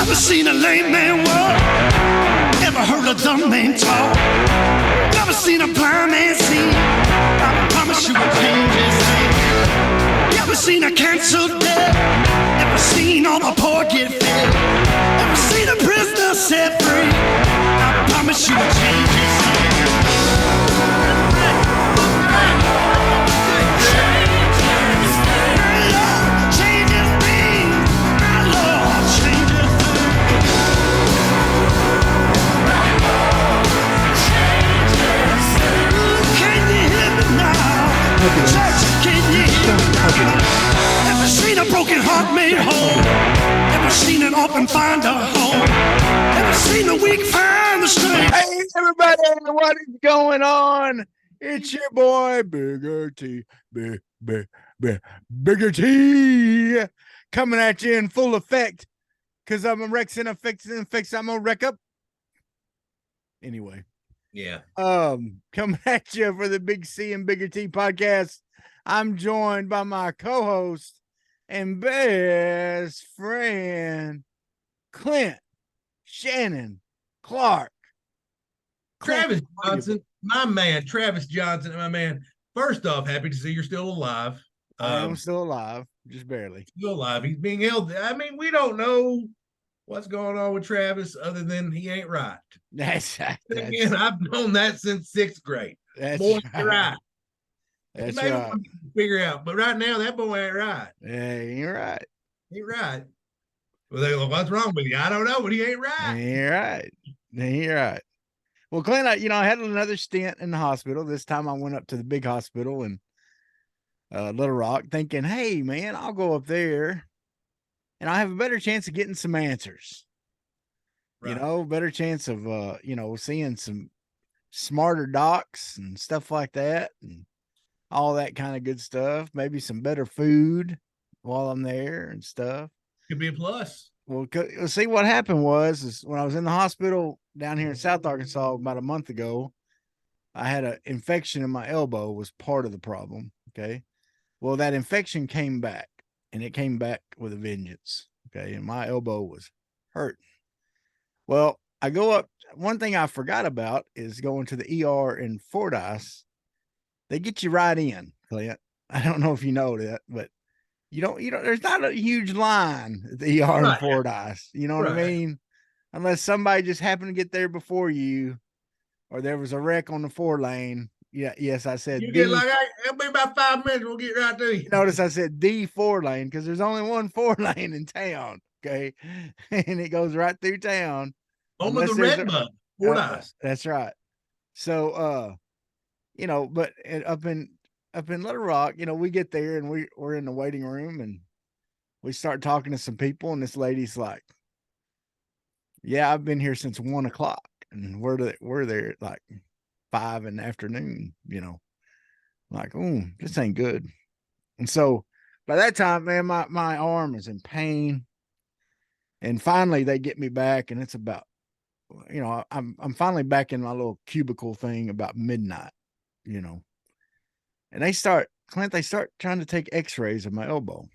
Never seen a lame man walk. Never heard a dumb man talk. Never seen a blind man see. I promise you will change his name. Never seen a canceled death. Never seen all the poor get fed. Never seen a prisoner set free. I promise you will change his name. Never seen a broken heart made whole. Never seen an orphan find a home. Never seen the weak find the strength. Hey, everybody, what is going on? It's your boy, Bigger T. Bigger T. Coming at you in full effect. Because I'm a Rex and effects. I'm a wreck up. Anyway. Yeah. Coming at you for the Big C and Bigger T podcast. I'm joined by my co-host and best friend, Clint Shannon Clark. Travis Johnson, my man. Travis Johnson, my man. First off, happy to see you're still alive. I'm still alive, just barely. Still alive. He's being held. I mean, we don't know what's going on with Travis other than he ain't right. Again, I've known that since 6th grade. That's boy, right. Right. That's maybe right. Figure out, but right now that boy ain't right. Yeah, you're right. He right. Well, they go, what's wrong with you? I don't know, but he ain't right. You're right. You're right. Well, Clint, I had another stint in the hospital. This time I went up to the big hospital in Little Rock thinking, hey, man, I'll go up there and I have a better chance of getting some answers. Right. Better chance of, seeing some smarter docs and stuff like that and all that kind of good stuff. Maybe some better food while I'm there and stuff. Could be a plus. Well, see, what happened is when I was in the hospital down here in South Arkansas about a month ago, I had an infection in my elbow was part of the problem. Okay. Well, that infection came back and it came back with a vengeance. Okay. And my elbow was hurting. Well, I go up. One thing I forgot about is going to the ER in Fordyce. They get you right in, Clint. I don't know if you know that, but you don't, there's not a huge line at the ER in Fordyce. You know what I mean? Unless somebody just happened to get there before you, or there was a wreck on the 4-lane. Yeah, yes, I said you get like it'll be about 5 minutes. We'll get right to you. Notice I said the 4-lane because there's only one 4-lane in town. Okay, and it goes right through town. Home of the red bug, Fordyce. That's right. So, but up in Little Rock, we get there and we're in the waiting room and we start talking to some people, and this lady's like, "Yeah, I've been here since 1 o'clock, and we're there at like 5 in the afternoon." Like, oh, this ain't good. And so by that time, man, my arm is in pain, and finally they get me back, and it's about, I'm finally back in my little cubicle thing about midnight, and they start trying to take x-rays of my elbow.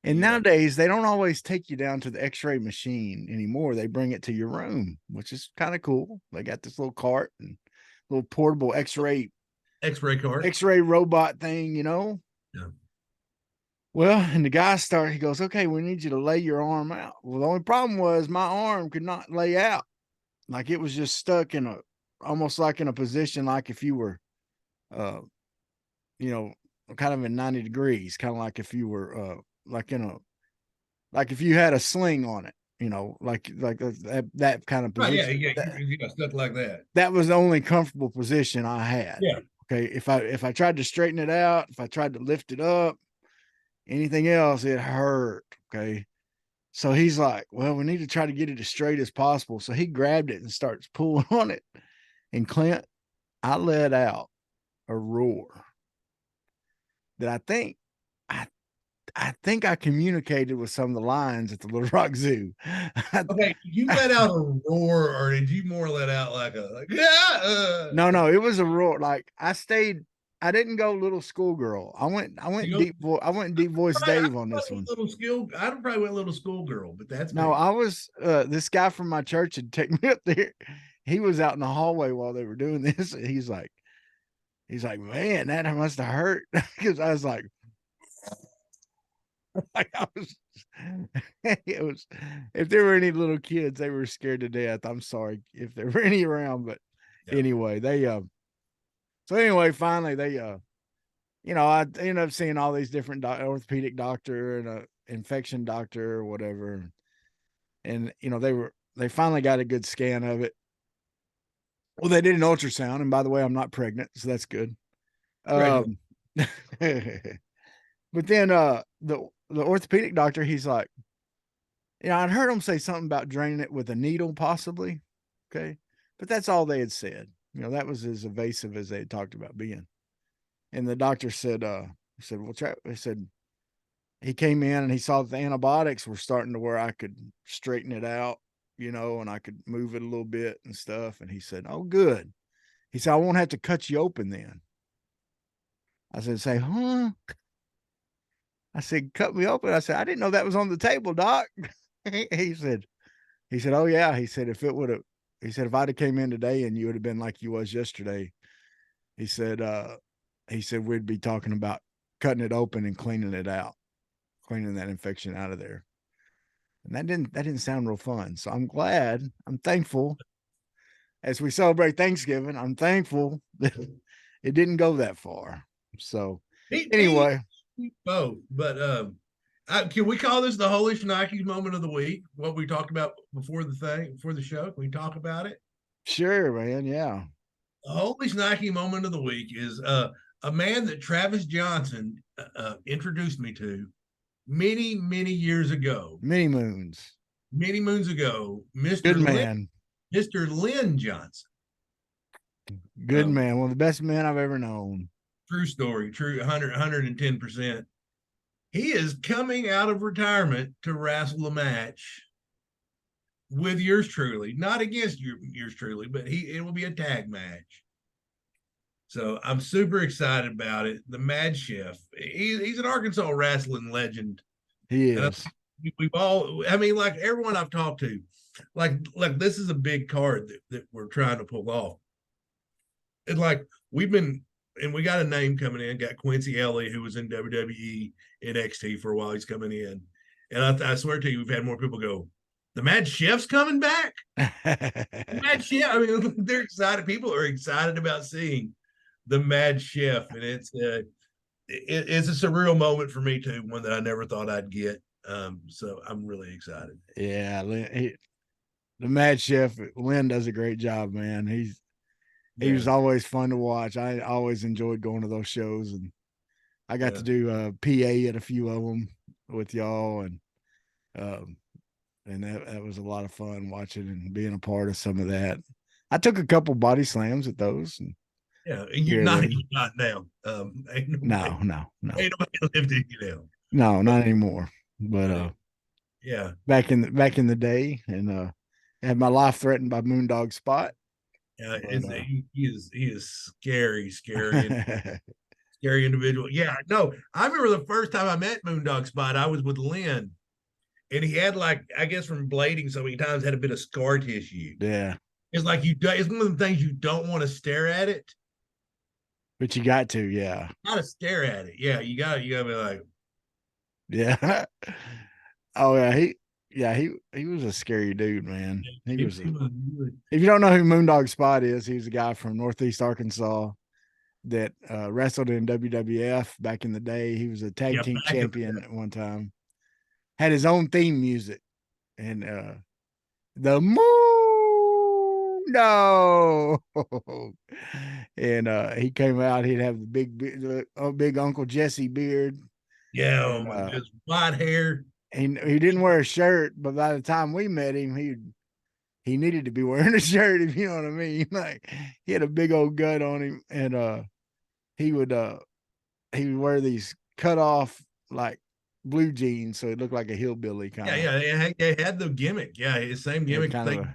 And nowadays they don't always take you down to the x-ray machine anymore. They bring it to your room, which is kind of cool. They got this little cart and little portable x-ray cart, x-ray robot thing, Yeah. Well, and the guy he goes, okay, we need you to lay your arm out. Well, the only problem was my arm could not lay out. Like it was just stuck in almost like in a position, like if you were, kind of in 90 degrees, kind of like if you were, like if you had a sling on it, like that kind of position. Right, you got stuck like that. That was the only comfortable position I had. Yeah. Okay. If I tried to straighten it out, if I tried to lift it up, anything else, it hurt. Okay. So he's like, well, we need to try to get it as straight as possible. So he grabbed it and starts pulling on it. And Clint, I let out a roar that I think I communicated with some of the lions at the Little Rock Zoo. Okay, you let out a roar, or did you more let out like No, it was a roar. Like I stayed I didn't go little schoolgirl. I went deep voice I Dave on this one. I probably went little schoolgirl, but that's No, me. I was this guy from my church had taken me up there. He was out in the hallway while they were doing this. And he's like, man, that must have hurt. Because I was like I was it was if there were any little kids, they were scared to death. I'm sorry if there were any around, but anyway, they so anyway, finally they I ended up seeing all these different orthopedic doctor and a infection doctor or whatever. And they finally got a good scan of it. Well, they did an ultrasound, and by the way, I'm not pregnant, so that's good. But then the orthopedic doctor, he's like, I'd heard him say something about draining it with a needle, possibly. Okay. But that's all they had said. That was as evasive as they had talked about being. And the doctor said, he said, he came in and he saw that the antibiotics were starting to where I could straighten it out, and I could move it a little bit and stuff. And he said, oh, good. He said, I won't have to cut you open then. I said, say, huh? I said, cut me open. I said, I didn't know that was on the table, doc. he said, oh yeah. He said, if I'd have came in today and you would have been like you was yesterday, he said, we'd be talking about cutting it open and cleaning it out, cleaning that infection out of there. And that didn't sound real fun. So I'm thankful as we celebrate Thanksgiving, I'm thankful that it didn't go that far. So anyway. Both, but can we call this the Holy Schnikes moment of the week? What we talked about before the show? Can we talk about it? Sure, man. Yeah. The Holy Schnikes moment of the week is a man that Travis Johnson introduced me to many, many years ago. Many moons ago. Mr. Lynn Johnson. Good man. One of the best men I've ever known. True story. True. 110%. He is coming out of retirement to wrestle a match with yours truly, not against yours truly, but it will be a tag match. So I'm super excited about it. The Mad Chef, he's an Arkansas wrestling legend. He is. We've all, like everyone I've talked to, like this is a big card that we're trying to pull off. And like we got a name coming in, got Quincy Ellie, who was in WWE NXT for a while. He's coming in. And I swear to you, we've had more people go, the Mad Chef's coming back? Mad Chef. They're excited. People are excited about seeing the Mad Chef. And it's a surreal moment for me too, one that I never thought I'd get. So I'm really excited. Yeah. The Mad Chef, Lynn does a great job, man. He was always fun to watch. I always enjoyed going to those shows, and I got to do PA at a few of them with y'all, and that was a lot of fun watching and being a part of some of that. I took a couple body slams at those. And you're not now. No. Ain't nobody lifted you now. No, not anymore. But back in the day, and had my life threatened by Moondog Spot. He is scary individual. Yeah, no, I remember the first time I met Moondog Spot, I was with Lynn, and he had, like, I guess from blading so many times, had a bit of scar tissue. Yeah, it's like it's one of the things you don't want to stare at it, but you got to. Yeah, gotta stare at it. Yeah, you gotta be like, yeah. Oh yeah, he was a scary dude, man. He was. If you don't know who Moondog Spot is, he's a guy from Northeast Arkansas that wrestled in WWF back in the day. He was a tag team champion at one time. Had his own theme music, and the Mundo. And he came out. He'd have the big Uncle Jesse beard. Yeah, and, his white hair. And he didn't wear a shirt, but by the time we met him, he needed to be wearing a shirt, if you know what I mean. Like, he had a big old gut on him, and he would wear these cut off like blue jeans, so it looked like a hillbilly kind of. Yeah, they had the gimmick. Yeah, his same gimmick thing.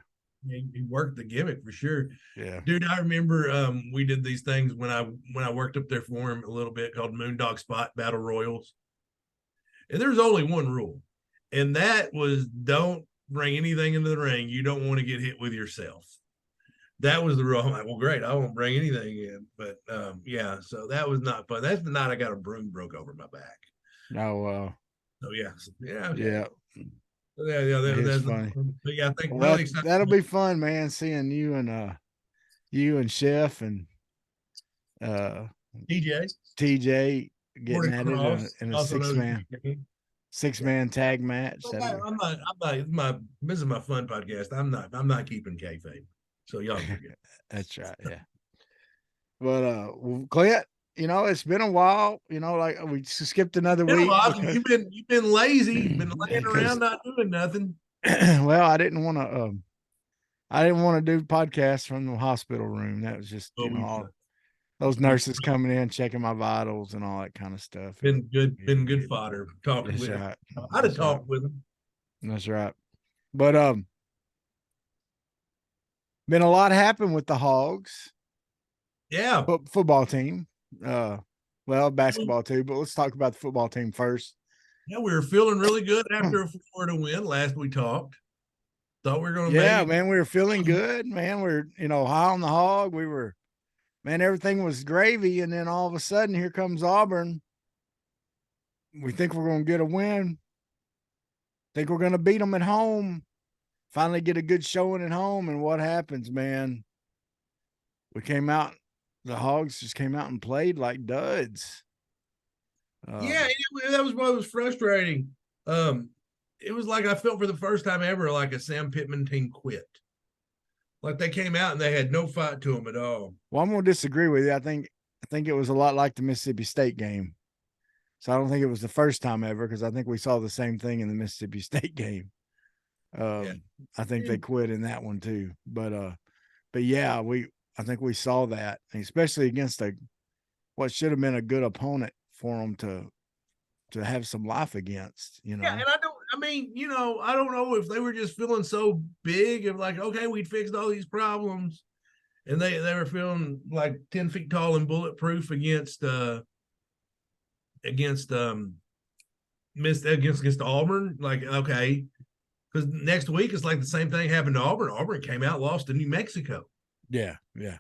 he worked the gimmick for sure. Yeah. Dude, I remember we did these things when I worked up there for him a little bit called Moondog Spot Battle Royals. And there's only one rule, and that was don't bring anything into the ring you don't want to get hit with yourself. That was the rule. I'm like, well, great, I won't bring anything in. But yeah, so that was not fun. That's the night I got a broom broke over my back. No, So yeah, yeah, yeah. That's funny. but yeah, I think Well, really excited. that'll be fun, man. Seeing you and Chef and TJ TJ getting at it Cross, in a also known as six man tag match. I'm not. This is my fun podcast. I'm not keeping kayfabe. So y'all forget. That's right. Yeah. But well, Clint, it's been a while. Like we skipped another week. You've been lazy. You've been laying around not doing nothing. Well, I didn't want to do podcasts from the hospital room. That was just all those nurses coming in, checking my vitals and all that kind of stuff. Been good fodder talking with right. them. I'd have talked with them. That's right. But been a lot happen with the Hogs. Yeah. Football team. Well, basketball too, but let's talk about the football team first. Yeah, we were feeling really good after a Florida win. Last we talked. Thought we were going to make it. Man, we were feeling good, man. We're, high on the Hog. We were, man, everything was gravy. And then all of a sudden, here comes Auburn. We think we're going to get a win. Think we're going to beat them at home. Finally get a good showing at home. And what happens, man? We came out, the Hogs just came out and played like duds. Yeah, that was what was frustrating. It was like I felt for the first time ever like a Sam Pittman team quit. Like they came out and they had no fight to them at all. Well, I'm going to disagree with you. I think it was a lot like the Mississippi State game. So I don't think it was the first time ever because I think we saw the same thing in the Mississippi State game. I think they quit in that one too. But yeah, I think we saw that, especially against what should have been a good opponent for them to have some life against. Yeah, and I don't know if they were just feeling so big of like, okay, we'd fixed all these problems, and they were feeling like 10 feet tall and bulletproof against Auburn. Like, okay, because next week it's like the same thing happened to Auburn. Auburn came out, lost to New Mexico. Yeah. I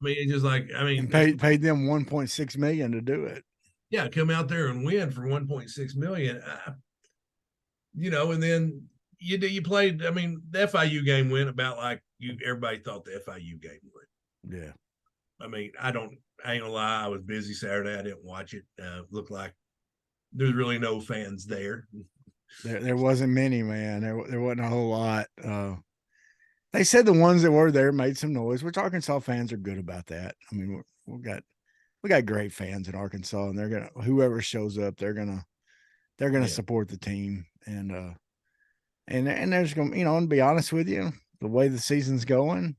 mean, it's just like, and paid them $1.6 million to do it. Yeah, come out there and win for $1.6 million. And then you played. I mean, the FIU game went about like everybody thought the FIU game would. Yeah. I mean, I ain't gonna lie. I was busy Saturday. I didn't watch it. Looked like there's really no fans there. There wasn't many, man. There wasn't a whole lot. They said the ones that were there made some noise, which Arkansas fans are good about that. I mean, we got great fans in Arkansas, and whoever shows up, they're gonna support the team, and there's gonna, and be honest with you, the way the season's going,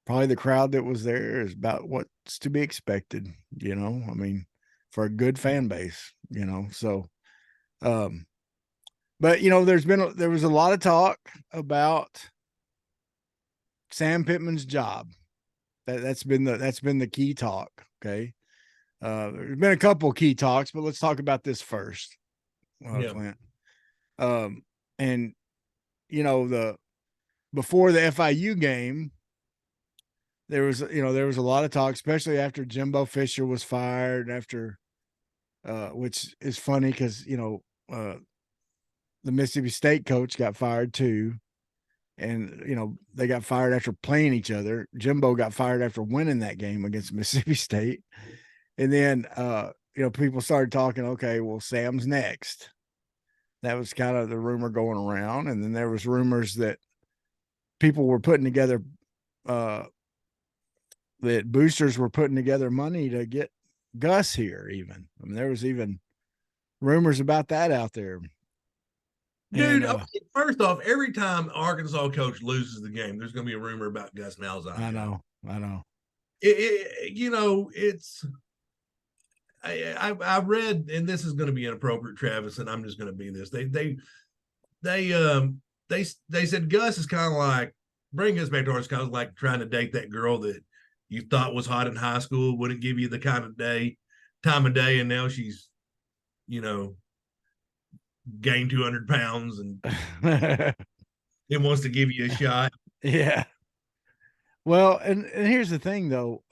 probably the crowd that was there is about what's to be expected. I mean, for a good fan base, so, but there was a lot of talk about Sam Pittman's job. That's been the key talk. Okay. There's been a couple of key talks, but let's talk about this first. Clint. And before the FIU game, there was a lot of talk, especially after Jimbo Fisher was fired, which is funny because the Mississippi State coach got fired too. And, they got fired after playing each other. Jimbo got fired after winning that game against Mississippi State. And then, people started talking, okay, well, Sam's next. That was kind of the rumor going around. And then there was rumors that people were putting together, that boosters were putting together money to get Gus here even. I mean, there was even rumors about that out there. Dude, first off, every time Arkansas coach loses the game, there's going to be a rumor about Gus Malzahn. I know. I read, and this is going to be inappropriate, Travis, and I'm just going to be this. They said Gus is kind of like bring us back to ours, kind of like trying to date that girl that you thought was hot in high school, wouldn't give you the time of day, and now she's, gained 200 pounds and it wants to give you a shot. Yeah. Well, and here's the thing though.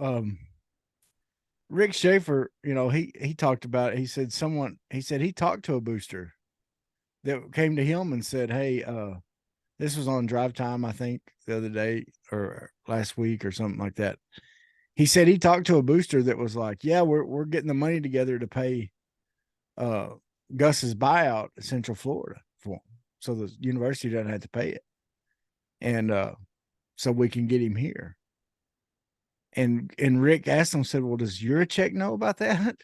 Rick Schaefer, he talked about it. He said he talked to a booster that came to him and said, "Hey, this was on Drive Time, I think, the other day or last week or something like that." He said he talked to a booster that was like, "Yeah, we're getting the money together to pay Gus's buyout at Central Florida for him, so the university doesn't have to pay it, and so we can get him here." And Rick asked them, said, "Well, does Yurachek know about that?"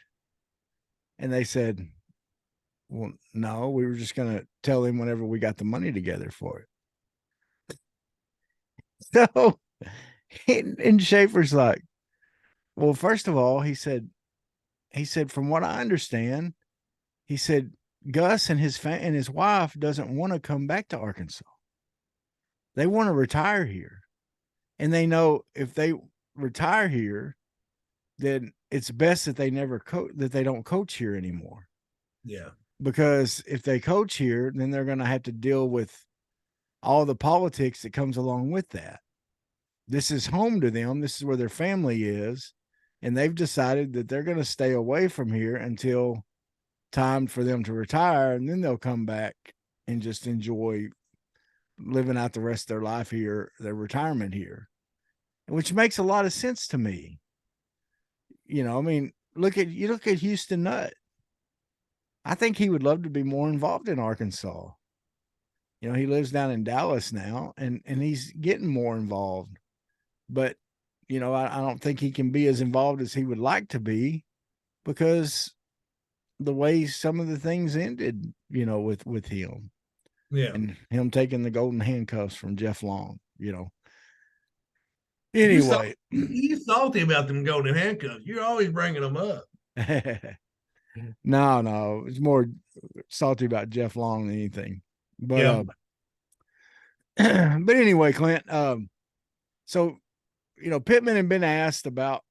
And they said, "Well, no, we were just going to tell him whenever we got the money together for it." So, and Schaefer's like, "Well, first of all," he said, "from what I understand," he said, "Gus and his wife doesn't want to come back to Arkansas. They want to retire here. And they know if they retire here, then it's best that they don't coach here anymore. Yeah. Because if they coach here, then they're going to have to deal with all the politics that comes along with that. This is home to them. This is where their family is. And they've decided that they're going to stay away from here until time for them to retire. And then they'll come back and just enjoy living out the rest of their life here, their retirement here, which makes a lot of sense to me. I mean, look at Houston Nutt. I think he would love to be more involved in Arkansas. He lives down in Dallas now, and he's getting more involved. But, I don't think he can be as involved as he would like to be because the way some of the things ended, with him. Yeah. And him taking the golden handcuffs from Jeff Long, Anyway. You salty about them golden handcuffs. You're always bringing them up. No, it's more salty about Jeff Long than anything. But but anyway, Clint, so Pittman had been asked about,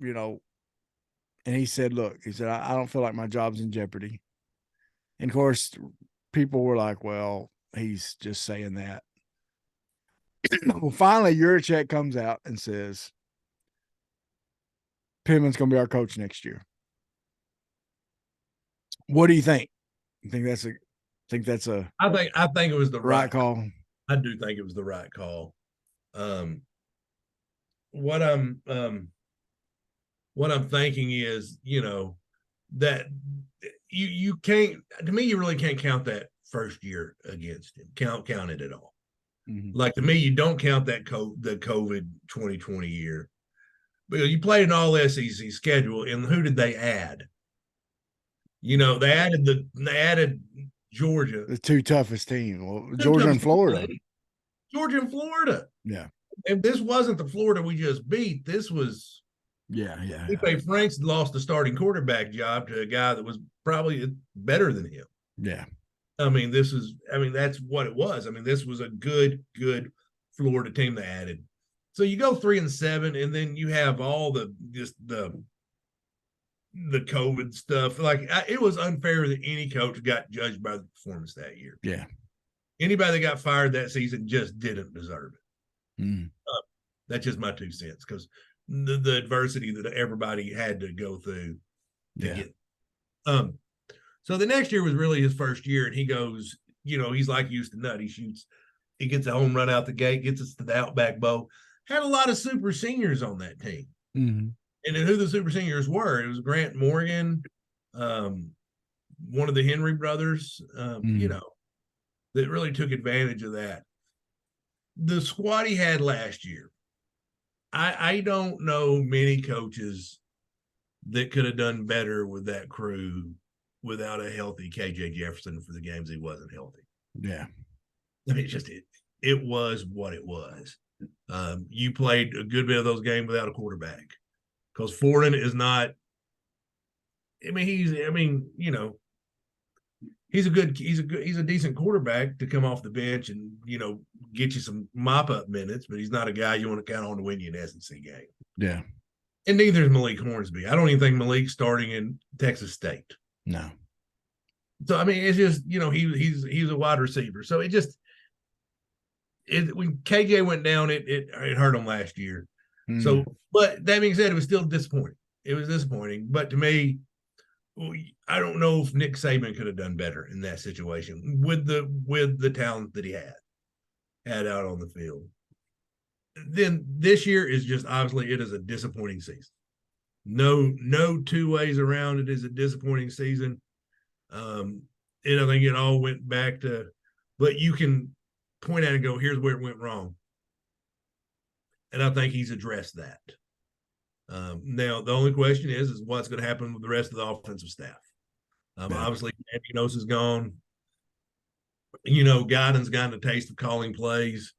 and he said, "Look," he said, I don't feel like my job's in jeopardy." And of course, people were like, "Well, he's just saying that." Well, finally, Yurachek comes out and says, "Pittman's going to be our coach next year." What do you think? You think that's a I think it was the right call. I do think it was the right call. What I'm thinking is, that you can't, to me, you really can't count that first year against him. Count it at all. Mm-hmm. Like, to me, you don't count that the COVID 2020 year because you played an all SEC schedule, and who did they add? They added Georgia, the two toughest teams. Well, Georgia and Florida. Georgia and Florida. Yeah. And this wasn't the Florida we just beat. This was Franks lost the starting quarterback job to a guy that was probably better than him. Yeah. I mean, that's what it was. I mean, this was a good Florida team they added. So you go 3-7, and then you have all the COVID stuff. Like, it was unfair that any coach got judged by the performance that year. Yeah. Anybody that got fired that season just didn't deserve it. Mm. That's just my 2 cents, because the adversity that everybody had to go through to get. So the next year was really his first year, and he goes, he's like Houston Nutt. He gets a home run out the gate, gets us to the Outback Bowl. Had a lot of super seniors on that team. Mm-hmm. And then who the super seniors were, it was Grant Morgan, one of the Henry brothers, that really took advantage of that. The squad he had last year, I don't know many coaches that could have done better with that crew without a healthy KJ Jefferson for the games he wasn't healthy. Yeah. I mean, it was what it was. You played a good bit of those games without a quarterback, because Forden is not. I mean, he's a decent quarterback to come off the bench and get you some mop up minutes, but he's not a guy you want to count on to win you an SEC game. Yeah. And neither is Malik Hornsby. I don't even think Malik's starting in Texas State. No. So I mean, it's just he's a wide receiver. So when KJ went down, it hurt him last year. So, but that being said, it was still disappointing. It was disappointing, but to me, I don't know if Nick Saban could have done better in that situation with the talent that he had out on the field. Then this year is just obviously it is a disappointing season. No two ways around it. Is a disappointing season. And I think it all went back to, but you can point at it and go, here's where it went wrong. And I think he's addressed that. Now, the only question is what's going to happen with the rest of the offensive staff. Obviously, Enos is gone. Guyton's gotten a taste of calling plays.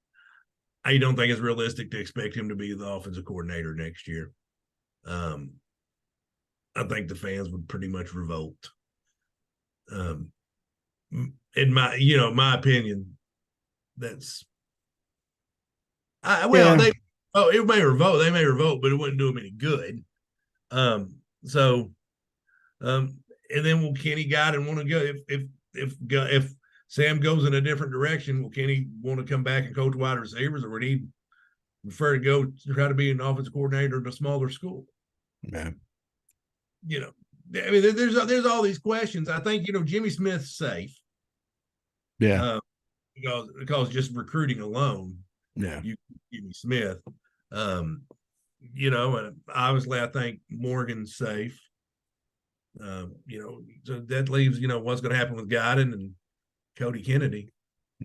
I don't think it's realistic to expect him to be the offensive coordinator next year. I think the fans would pretty much revolt. In my opinion, that's it may revolt. They may revolt, but it wouldn't do them any good. And then will Kenny Guyton want to go if Sam goes in a different direction? Will Kenny want to come back and coach wide receivers, or would he prefer to go try to be an offensive coordinator at a smaller school? Yeah. I mean, there's all these questions. I think Jimmy Smith's safe. Yeah. Because just recruiting alone. Yeah. You Jimmy Smith. And obviously I think Morgan's safe. So that leaves, what's going to happen with Guyton and Cody Kennedy.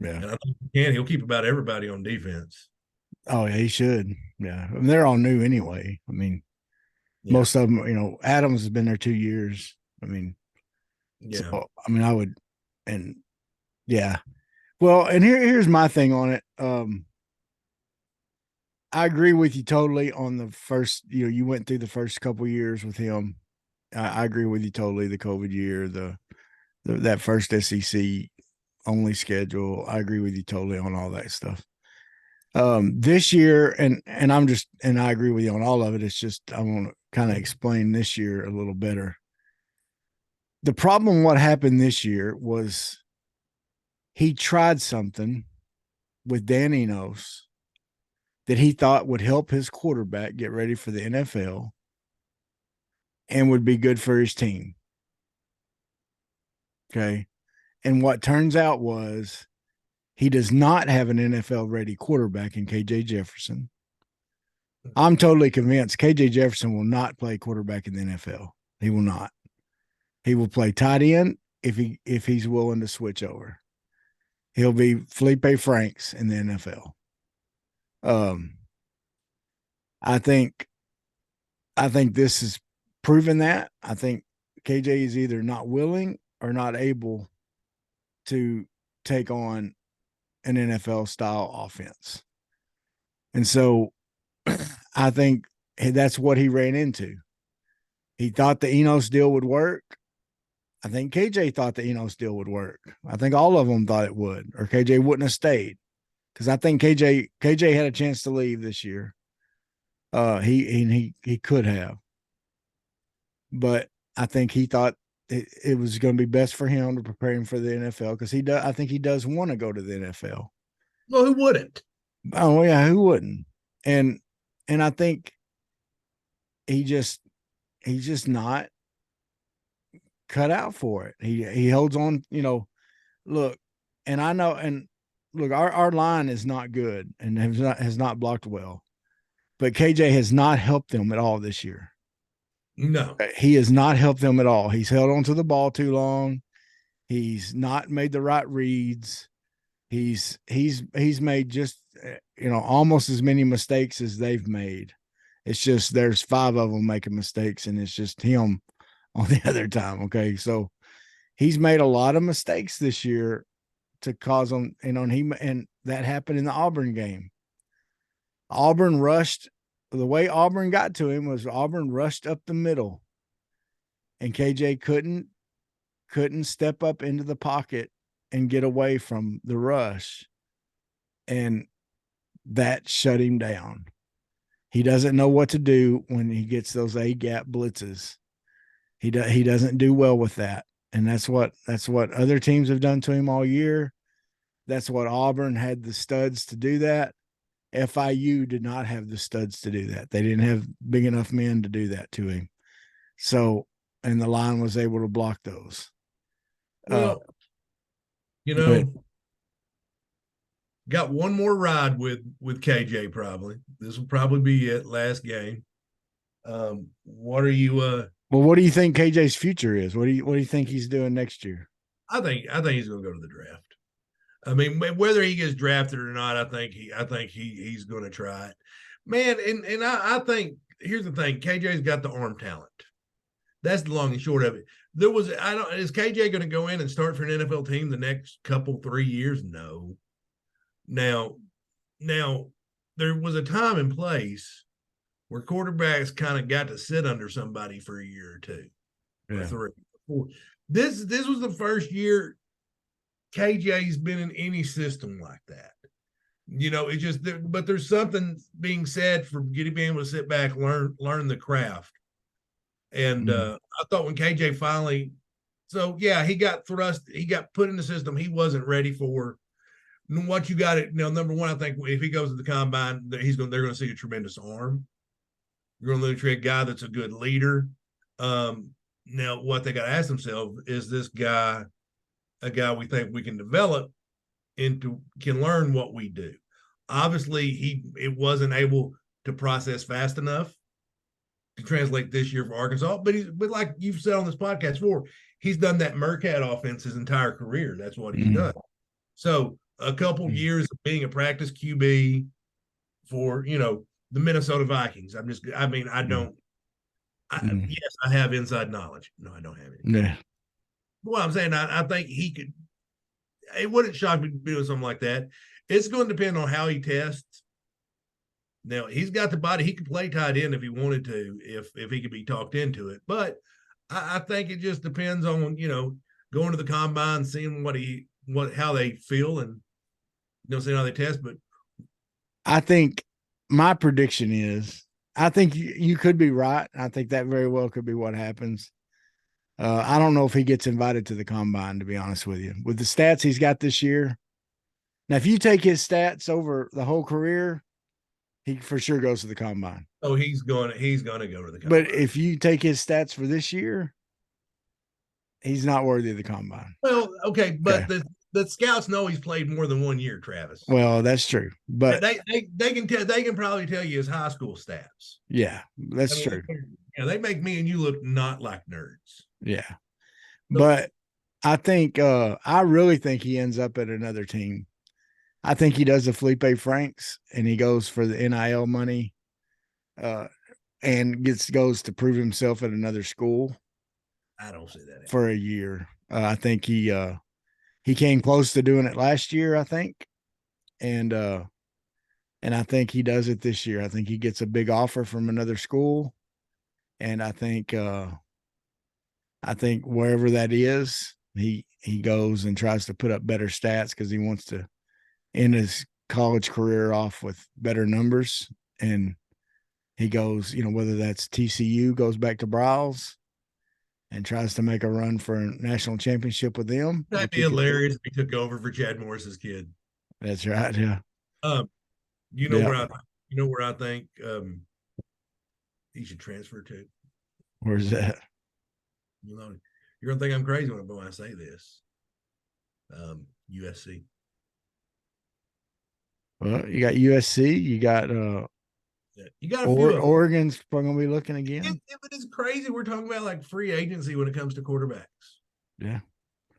Yeah. And I think he'll keep about everybody on defense. Oh, yeah, he should. Yeah. I mean, they're all new anyway. I mean, most of them, Adams has been there 2 years. I mean, so, I mean, I would, and yeah. Well, and here's my thing on it. I agree with you totally on the first, you went through the first couple years with him. I agree with you totally. The COVID year, that first SEC only schedule. I agree with you totally on all that stuff. This year, and I agree with you on all of it. It's just, I want to kind of explain this year a little better. The problem, what happened this year was he tried something with Dan Enos that he thought would help his quarterback get ready for the NFL and would be good for his team. Okay. And what turns out was he does not have an NFL ready quarterback in KJ Jefferson. I'm totally convinced KJ Jefferson will not play quarterback in the NFL. He will not. He will play tight end if he's willing to switch over. He'll be Felipe Franks in the NFL. I think this is proven that. I think KJ is either not willing or not able to take on an NFL style offense. And so I think that's what he ran into. He thought the Enos deal would work. I think KJ thought the Enos deal would work. I think all of them thought it would, or KJ wouldn't have stayed. Because I think KJ had a chance to leave this year. He could have. But I think he thought it was going to be best for him to prepare him for the NFL, because I think he does want to go to the NFL. Well, who wouldn't? Oh yeah, who wouldn't? And I think he's just not cut out for it. He holds on, look, and I know, and look, our line is not good and has not blocked well. But KJ has not helped them at all this year. No. He has not helped them at all. He's held on to the ball too long. He's not made the right reads. He's made just, almost as many mistakes as they've made. It's just there's 5 of them making mistakes, and it's just him on the other time. Okay. So he's made a lot of mistakes this year to cause them, and that happened in the Auburn game. Auburn rushed. The way Auburn got to him was Auburn rushed up the middle, and KJ couldn't couldn't step up into the pocket and get away from the rush. And that shut him down. He doesn't know what to do when he gets those A gap blitzes. He doesn't do well with that. And that's what other teams have done to him all year. That's what Auburn had the studs to do that. FIU did not have the studs to do that. They didn't have big enough men to do that to him. So, and the line was able to block those. Well, but got one more ride with KJ probably. This will probably be it, last game. What are you well, what do you think KJ's future is? What do you think he's doing next year? I think he's going to go to the draft. I mean, whether he gets drafted or not, I think he's going to try it, man. And I think here's the thing: KJ's got the arm talent. That's the long and short of it. Is KJ going to go in and start for an NFL team the next 3 years? No. Now, there was a time and place where quarterbacks kind of got to sit under somebody for a year or two, or 3, or 4. This was the first year KJ's been in any system like that. It's just, but there's something being said for being able to sit back, learn the craft. And I thought when KJ finally, he got put in the system he wasn't ready for. What you got it now, number one, I think if he goes to the combine, they're going to see a tremendous arm. You're going to see a guy that's a good leader. Now, what they got to ask themselves is, this guy a guy we think we can develop into, can learn what we do? Obviously, it wasn't able to process fast enough to translate this year for Arkansas. But like you've said on this podcast before, he's done that Mercat offense his entire career. That's what he's done. So a couple years of being a practice QB for, the Minnesota Vikings. Yes, I have inside knowledge. No, I don't have it. Yeah. Well, I'm saying I think he could. It wouldn't shock me to do something like that. It's going to depend on how he tests. Now, he's got the body. He could play tight end if he wanted to, if he could be talked into it. But I think it just depends on, going to the combine, seeing how they feel, and seeing how they test. But I think my prediction is, I think you could be right. I think that very well could be what happens. I don't know if he gets invited to the combine, to be honest with you. With the stats he's got this year. Now, if you take his stats over the whole career, he for sure goes to the combine. Oh, he's going to go to the combine. But if you take his stats for this year, he's not worthy of the combine. Well, okay, but the scouts know he's played more than 1 year, Travis. Well, that's true, but they can probably tell you his high school stats. Yeah, that's true. They make me and you look not like nerds. Yeah, but I think I really think he ends up at another team. I think he does the Felipe Franks and he goes for the NIL money, and goes to prove himself at another school. I don't see that for a year. I think he came close to doing it last year, I think. And I think he does it this year. I think he gets a big offer from another school. And I think wherever that is, he goes and tries to put up better stats because he wants to end his college career off with better numbers. And he goes, whether that's TCU, goes back to Bryles and tries to make a run for a national championship with them. That'd be hilarious if he took over for Chad Morris's kid. That's right. Yeah. Where I think he should transfer to. Where's that? You're gonna think I'm crazy when I say this. USC. Well, you got USC. You got you got a few. Oregon's probably gonna be looking again. It is crazy. We're talking about like free agency when it comes to quarterbacks. Yeah,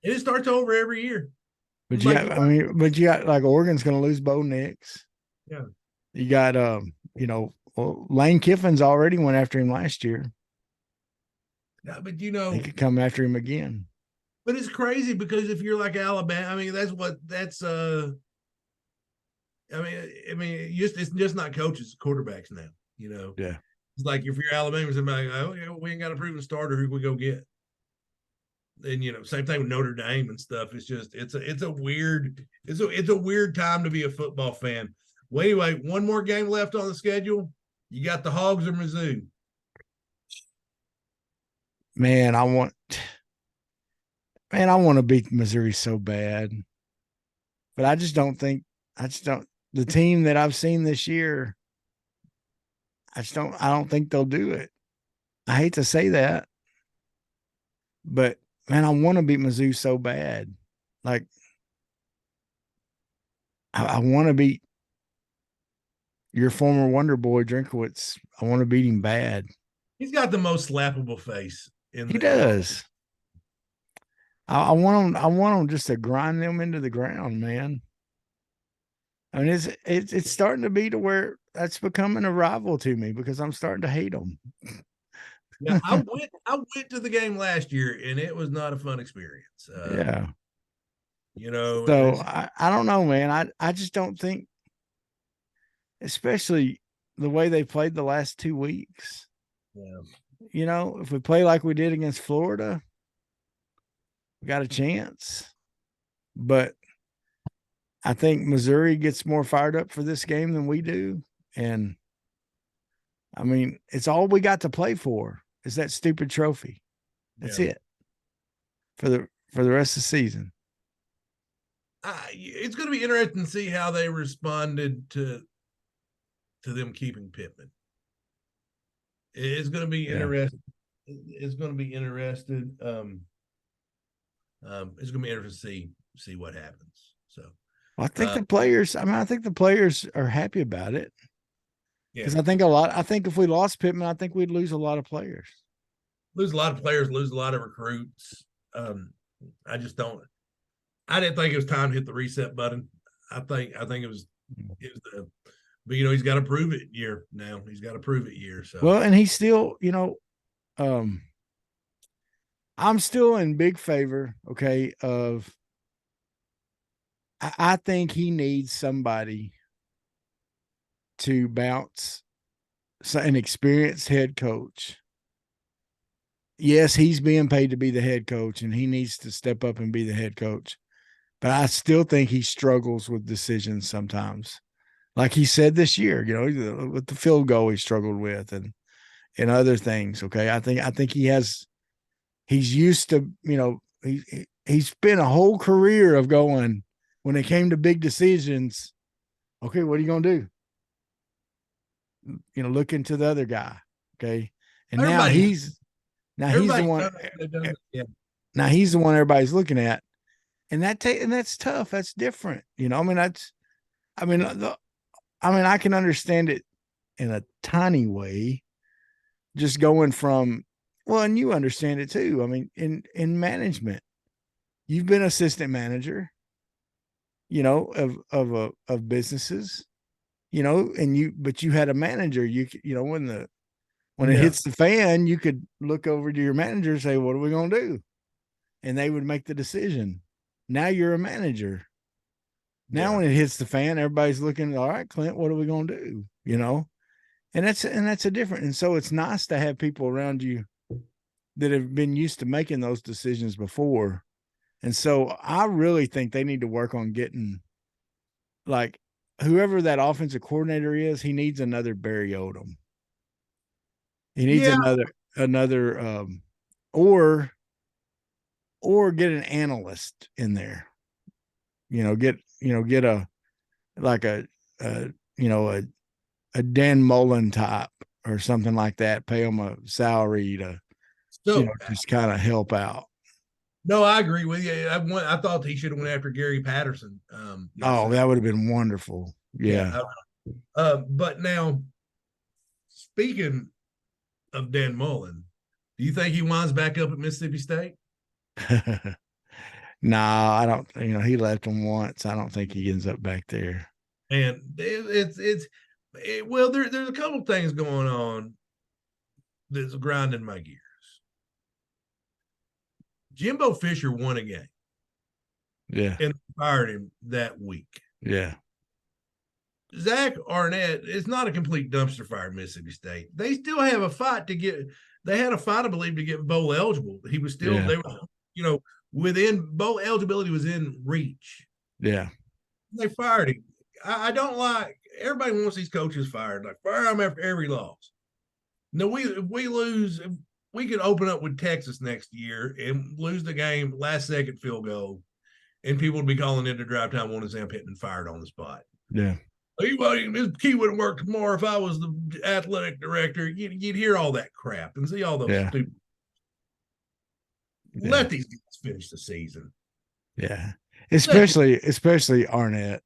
and it starts over every year. But you got like Oregon's gonna lose Bo Nix. Yeah, you got Lane Kiffin's already went after him last year. Yeah, but he could come after him again. But it's crazy because if you're like Alabama, it's it's just not coaches, it's quarterbacks now. Yeah. It's like if you're Alabama, somebody, we ain't got a proven starter. Who can we go get? and same thing with Notre Dame and stuff. It's just it's a weird time to be a football fan. Well, anyway, one more game left on the schedule. You got the Hogs or Mizzou? Man, I want to beat Missouri so bad, but I don't. The team that I've seen this year, I don't think they'll do it. I hate to say that, but man, I want to beat Mizzou so bad. Like, I want to beat your former Wonder Boy Drinkowitz. I want to beat him bad. He's got the most slappable face. He does. I want him just to grind them into the ground, man. I mean, it's starting to be to where that's becoming a rival to me because I'm starting to hate them. Yeah, I went to the game last year and it was not a fun experience. Yeah. So I don't know, man. I just don't think, especially the way they played the last 2 weeks. Yeah. If we play like we did against Florida, we got a chance. But I think Missouri gets more fired up for this game than we do. And I mean, it's all we got to play for is that stupid trophy. That's it for the rest of the season. It's going to be interesting to see how they responded to them keeping Pittman. It's going to be interesting. It's going to be interesting. It's going to be interesting to see what happens. So, I think the players. I think the players are happy about it. Because I think if we lost Pittman, I think we'd lose a lot of players. Lose a lot of players, lose a lot of recruits. I just don't. I didn't think it was time to hit the reset button. I think it was but he's got to prove it year now. He's got to prove it year. So well, and he's still, I'm still in big favor, okay, of I think he needs somebody to bounce an experienced head coach. Yes, he's being paid to be the head coach, and he needs to step up and be the head coach. But I still think he struggles with decisions sometimes. Like he said this year, with the field goal he struggled with and other things. Okay. I think he's used to, he spent a whole career of going when it came to big decisions. Okay. What are you going to do? Look into the other guy. Okay. And now he's the one. Now he's the one everybody's looking at. And that's tough. That's different. I can understand it in a tiny way, just going from, well, and you understand it too. I mean, in management, you've been assistant manager, of businesses, but you had a manager, when it hits the fan, you could look over to your manager and say, what are we going to do? And they would make the decision. Now you're a manager. Now when it hits the fan, everybody's looking, all right, Clint, what are we going to do? And that's a different. And so it's nice to have people around you that have been used to making those decisions before. And so I really think they need to work on getting, like, whoever that offensive coordinator is, he needs another Barry Odom. He needs another or get an analyst in there. Get a Dan Mullen type or something like that. Pay him a salary to just kind of help out. No, I agree with you. I thought he should have went after Gary Patterson. That would have been wonderful. Yeah. But now, speaking of Dan Mullen, do you think he winds back up at Mississippi State? No, I don't. He left them once. I don't think he ends up back there. And there's a couple things going on that's grinding my gears. Jimbo Fisher won a game. Yeah. And fired him that week. Yeah. Zach Arnett is not a complete dumpster fire at Mississippi State. They still have a fight to get. They had a fight, I believe, to get bowl eligible. He was still they were, within both eligibility was in reach. Yeah. They fired him. I don't like. Everybody wants these coaches fired. Like fire them after every loss. No, if we lose, if we could open up with Texas next year and lose the game last second field goal, and people would be calling into drive time wanting Sam Pittman fired on the spot. Yeah. His key wouldn't work tomorrow if I was the athletic director. You'd hear all that crap and see all those stupid. Yeah. Let these guys finish the season. Yeah. Especially Arnett.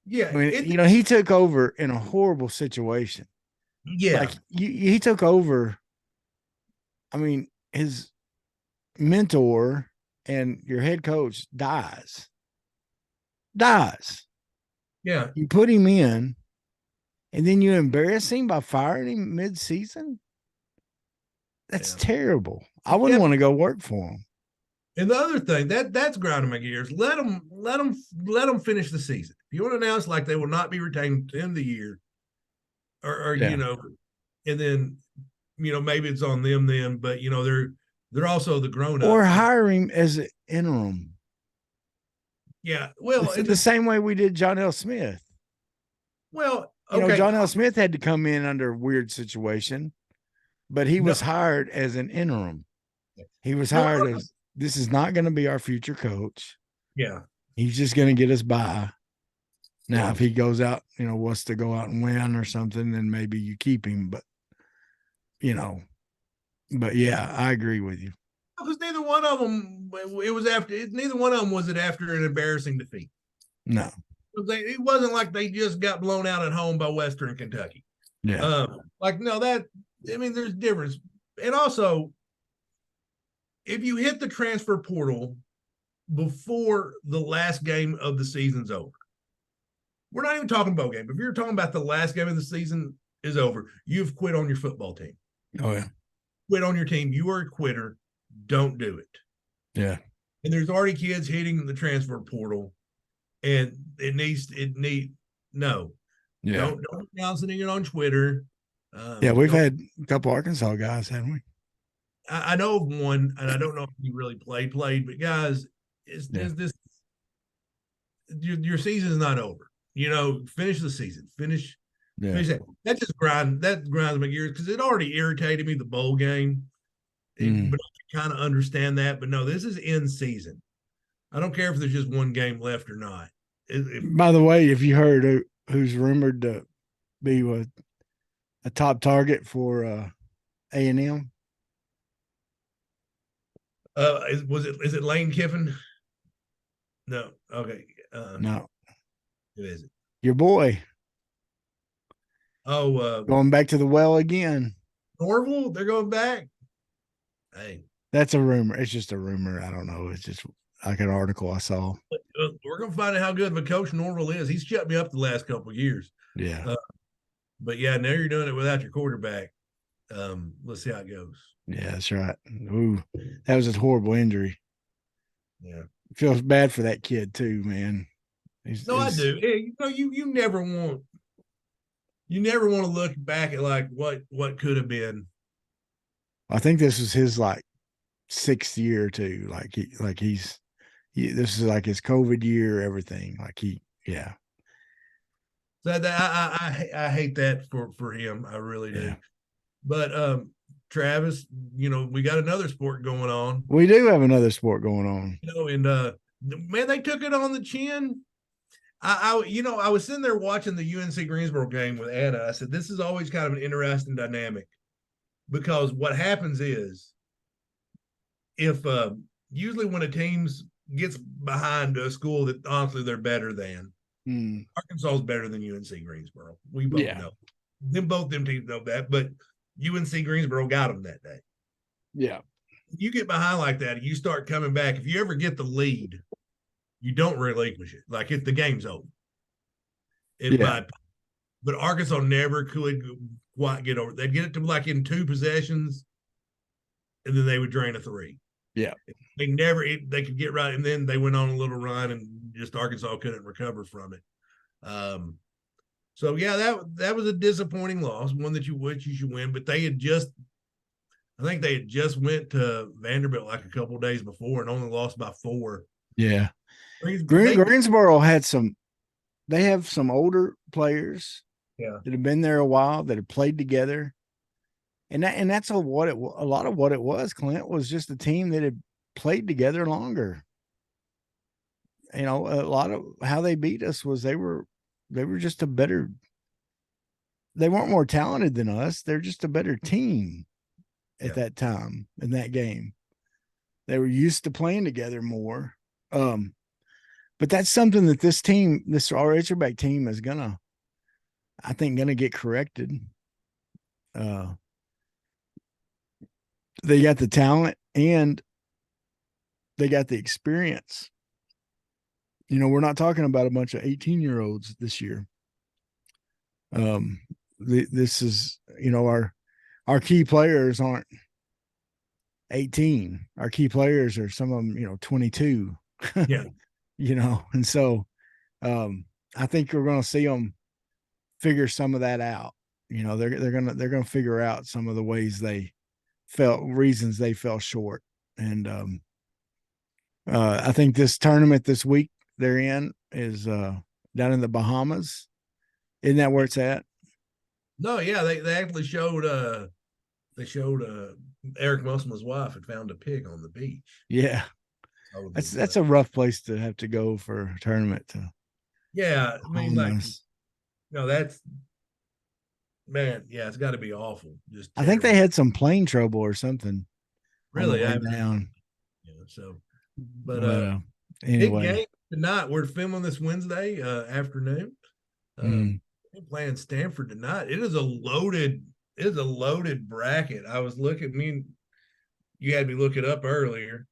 Yeah. I mean, he took over in a horrible situation. Yeah. Like he took over. I mean, his mentor and your head coach dies. Yeah. You put him in, and then you embarrass him by firing him mid-season. That's terrible. I wouldn't want to go work for him. And the other thing that's grinding my gears. Let them finish the season. If you want to announce like they will not be retained in the year, or and then maybe it's on them then. But they're also the grown up. Or hire him as an interim. Yeah, well, it's the same way we did John L. Smith. Well, okay. John L. Smith had to come in under a weird situation, but he was hired as an interim. He was hired as, this is not going to be our future coach. Yeah. He's just going to get us by. Now, if he goes out, wants to go out and win or something, then maybe you keep him. But, but yeah, I agree with you. Because neither one of them, neither one of them was it after an embarrassing defeat. No. It wasn't like they just got blown out at home by Western Kentucky. Yeah. There's difference. And also, if you hit the transfer portal before the last game of the season's over, we're not even talking bowl game. If you're talking about the last game of the season is over, you've quit on your football team. Oh, yeah. Quit on your team. You are a quitter. Don't do it. Yeah. And there's already kids hitting the transfer portal, and no. Yeah. Don't announcing it on Twitter. We've had a couple Arkansas guys, haven't we? I know of one, and I don't know if he really played, but guys, this your season is not over. Finish the season. Finish that. That grinds my gears because it already irritated me, the bowl game. But I kind of understand that. But no, this is in season. I don't care if there's just one game left or not. By the way, if you heard who's rumored to be a top target for A&M? Is it Lane Kiffin? No. Okay. No. Who is it? Your boy. Oh, going back to the well again. Norville, they're going back. Hey, that's a rumor. It's just a rumor. I don't know. It's just like an article I saw. We're gonna find out how good of a coach Norville is. He's shut me up the last couple of years. Yeah. But yeah, now you're doing it without your quarterback. Let's see how it goes. Yeah, that's right. Ooh, that was a horrible injury. Yeah, feels bad for that kid too, man. I do. You never want to look back at like what could have been. I think this was his like 6th year too. This is like his COVID year, everything. Yeah. So I hate that for him. I really do. Yeah. But Travis, we got another sport going on. We do have another sport going on. And man, they took it on the chin. I was sitting there watching the UNC Greensboro game with Anna. I said, this is always kind of an interesting dynamic because what happens is if usually when a team gets behind a school that honestly they're better than, Arkansas is better than UNC Greensboro. We both know. Both them teams know that, but UNC Greensboro got them that day. Yeah. You get behind like that and you start coming back. If you ever get the lead, you don't relinquish it. Like if the game's over. But Arkansas never could quite get over. They'd get it to like in 2 possessions, and then they would drain a 3. Yeah. They could get right, and then they went on a little run, and just Arkansas couldn't recover from it. So yeah, that was a disappointing loss, one that you should win. But they had just, I think they had just went to Vanderbilt like a couple of days before and only lost by 4. Yeah. They, Greensboro had they have some older players yeah, that have been there a while that have played together. And that's a lot of what it was, Clint, was just a team that had played together longer. You know, a lot of how they beat us was they were just a better, they weren't more talented than us. They're just a better team at that time in that game. They were used to playing together more. But that's something that this Razorback team is I think gonna get corrected. They got the talent and they got the experience. You know, we're not talking about a bunch of 18-year-olds this year. This is, you know, our key players aren't 18. Our key players are some of them, you know, 22. yeah, You know, and so I think we're going to see them figure some of that out. You know, they're gonna figure out some of the reasons they fell short. And I think this tournament this week they're in is down in the Bahamas. Isn't that where it's at? no, yeah, they actually showed Eric Musselman's wife had found a pig on the beach. Yeah. So That's a rough place to have to go for a tournament to. yeah, I mean, like, Bahamas. that's, man, yeah, it's got to be awful. Just I think they terrible. had some plane trouble or something on the Really, way down. yeah, so, but But big anyway, game tonight. We're filming this Wednesday afternoon. We're playing Stanford tonight. It is a loaded bracket. I was looking, you had me look it up earlier.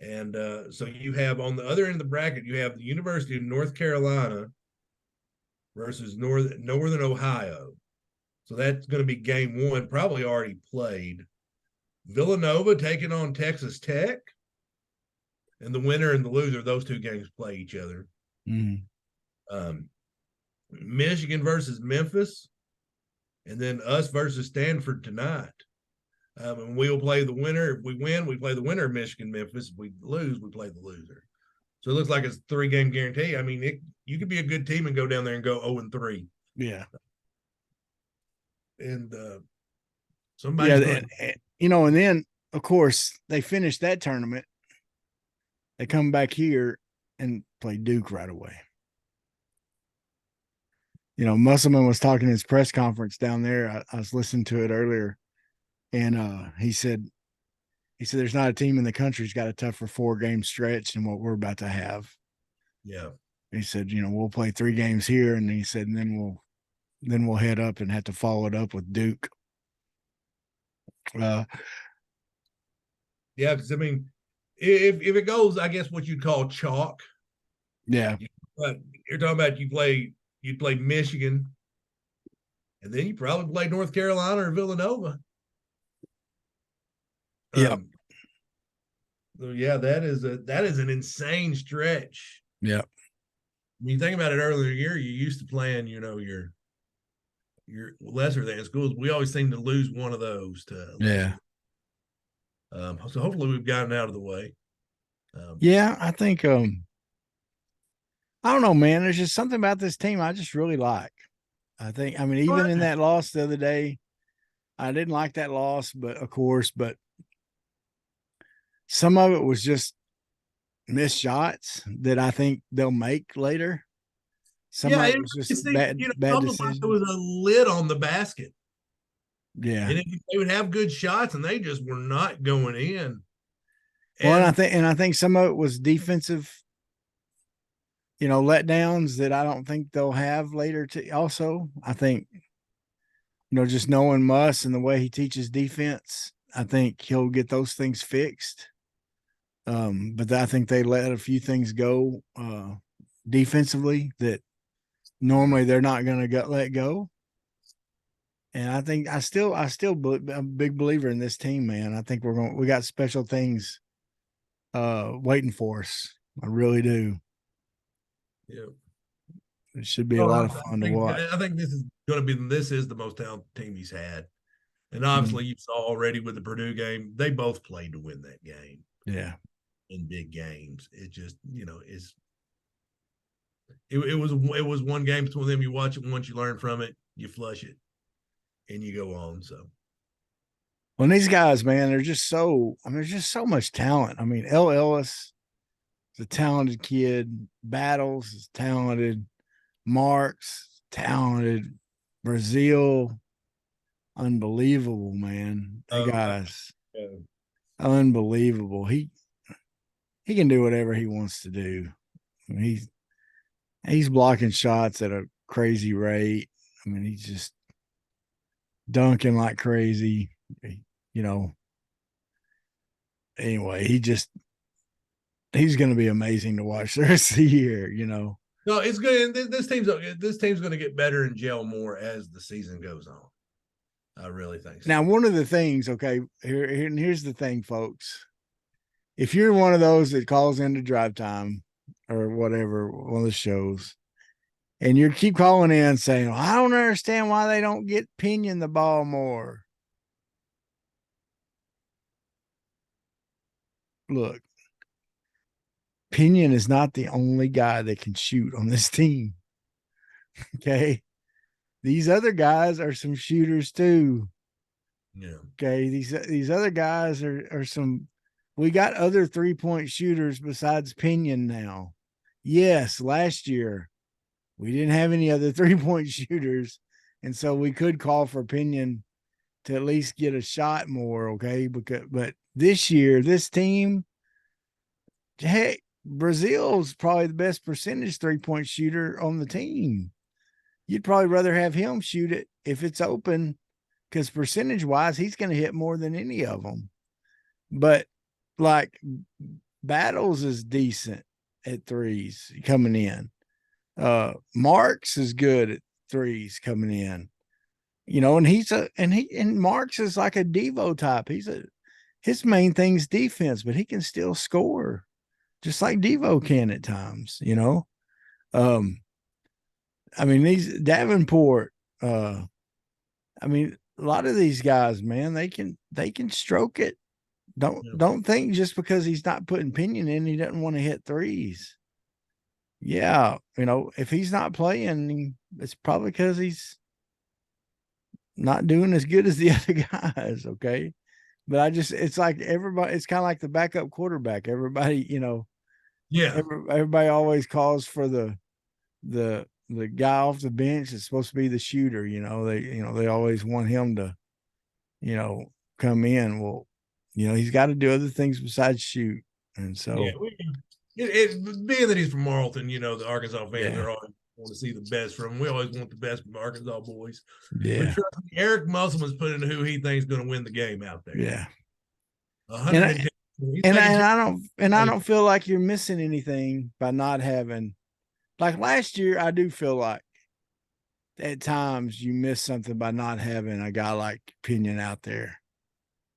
And so you have on the other end of the bracket, you have the University of North Carolina versus Northern Ohio. So that's going to be game 1, probably already played. Villanova taking on Texas Tech. And the winner and the loser, those two games play each other. Michigan versus Memphis. And then us versus Stanford tonight. And we'll play the winner. If we win, we play the winner of Michigan, Memphis. If we lose, we play the loser. So it looks like it's a 3-game guarantee. I mean, you could be a good team and go down there and go 0-3. yeah. And somebody's going to, you know, and then of course they finish that tournament. They come back here and play Duke right away. You know, Musselman was talking in his press conference down there. I was listening to it earlier, and he said there's not a team in the country who's got a tougher 4-game stretch than what we're about to have. Yeah. He said, you know, we'll play 3 games here, and he said, and then we'll head up and have to follow it up with Duke. Yeah, because I mean, if it goes, I guess what you'd call chalk. Yeah. But you're talking about you'd play Michigan, and then you probably play North Carolina or Villanova. Yeah. So yeah, that is an insane stretch. Yeah. When you think about it, earlier year, you used to playing, you know, your lesser than schools. We always seem to lose one of those to Yeah. So hopefully we've gotten out of the way. Yeah, I think I don't know, man. There's just something about this team I just really like. I mean, even in that loss the other day, I didn't like that loss, but some of it was just missed shots that I think they'll make later. Some of it was just bad decisions. There was a lid on the basket. Yeah. And they would have good shots and they just were not going in. Well, and I think some of it was defensive, you know, letdowns that I don't think they'll have later. Also, I think, you know, just knowing Muss and the way he teaches defense, I think he'll get those things fixed. But I think they let a few things go defensively that normally they're not going to let go. And I think I'm a big believer in this team, man. I think we got special things waiting for us. I really do. Yeah. It should be a lot of fun to watch. I think this is the most talented team he's had. And obviously, you saw already with the Purdue game, they both played to win that game. Yeah. In big games, it just it was one game between them. You watch it once, you learn from it, you flush it, and you go on. So, Well, these guys, man, they're just so. I mean, there's just so much talent. I mean, L. Ellis is a talented kid. Battles is talented. Marks talented. Brazil, unbelievable, man. That guy's unbelievable. He can do whatever he wants to do. I mean, he's blocking shots at a crazy rate. I mean, he's just dunking like crazy. You know. Anyway, he's going to be amazing to watch the rest of the year. You know. No, it's good. This team's going to get better and gel more as the season goes on. I really think so. Now, one of the things, okay, here's the thing, folks. If you're one of those that calls into Drive Time or whatever, one of the shows, and you keep calling in saying, well, I don't understand why they don't get Pittman the ball more. Look, Pittman is not the only guy that can shoot on this team. Okay. These other guys are some shooters too. Yeah. Okay. These other guys are some. We got other 3-point shooters besides Pittman now. Yes, last year we didn't have any other 3-point shooters, and so we could call for Pittman to at least get a shot more. Okay, but this year, this team, hey, Brazil's probably the best percentage 3-point shooter on the team. You'd probably rather have him shoot it if it's open, because percentage wise, he's going to hit more than any of them. But like Battles is decent at threes coming in. Marks is good at threes coming in. You know, and Marks is like a Devo type. His main thing's defense, but he can still score, just like Devo can at times, you know. I mean, these Davenport, I mean, a lot of these guys, man, they can stroke it. Don't think just because he's not putting Pittman in, he doesn't want to hit threes. Yeah, you know, if he's not playing, it's probably because he's not doing as good as the other guys. Okay. But it's like everybody, it's kind of like the backup quarterback. Everybody, you know, everybody always calls for the guy off the bench that's supposed to be the shooter. You know, they always want him to, you know, come in. Well, you know, he's got to do other things besides shoot. And so, being that he's from Marlton, you know, the Arkansas fans are always want to see the best from him. We always want the best from Arkansas boys. Yeah. But trust me, Eric Musselman's putting who he thinks is going to win the game out there. Yeah. And I don't feel like you're missing anything by not having, like last year. I do feel like at times you miss something by not having a guy like Pittman out there,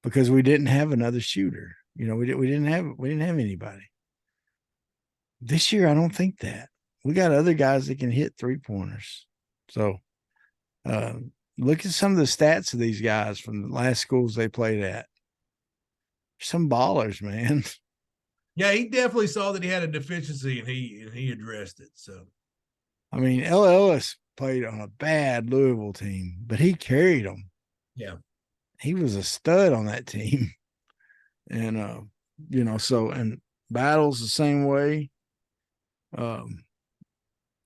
because we didn't have another shooter. You know, we didn't have anybody. This year, I don't think that. We got other guys that can hit 3-pointers. So look at some of the stats of these guys from the last schools they played at. Some ballers, man. Yeah, he definitely saw that he had a deficiency, and he addressed it. So, I mean, L. Ellis played on a bad Louisville team, but he carried them. Yeah, he was a stud on that team, and you know, so, and Battles the same way.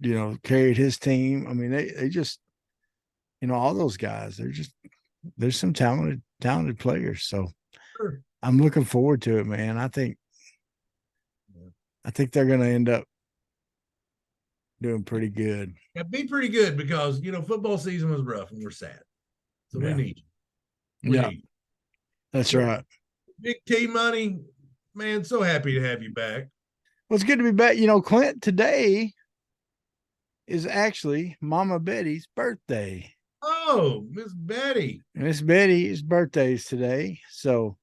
You know, carried his team. I mean, they just, you know, all those guys, there's some talented players. So sure. I'm looking forward to it, man. I think they're going to end up doing pretty good. It'd be pretty good because, you know, football season was rough and we're sad. So we need you. We need you. That's right. Big T Money, man, so happy to have you back. Well, it's good to be back. You know, Clint, today is actually Mama Betty's birthday. Oh, Miss Betty. Miss Betty's birthday is today. So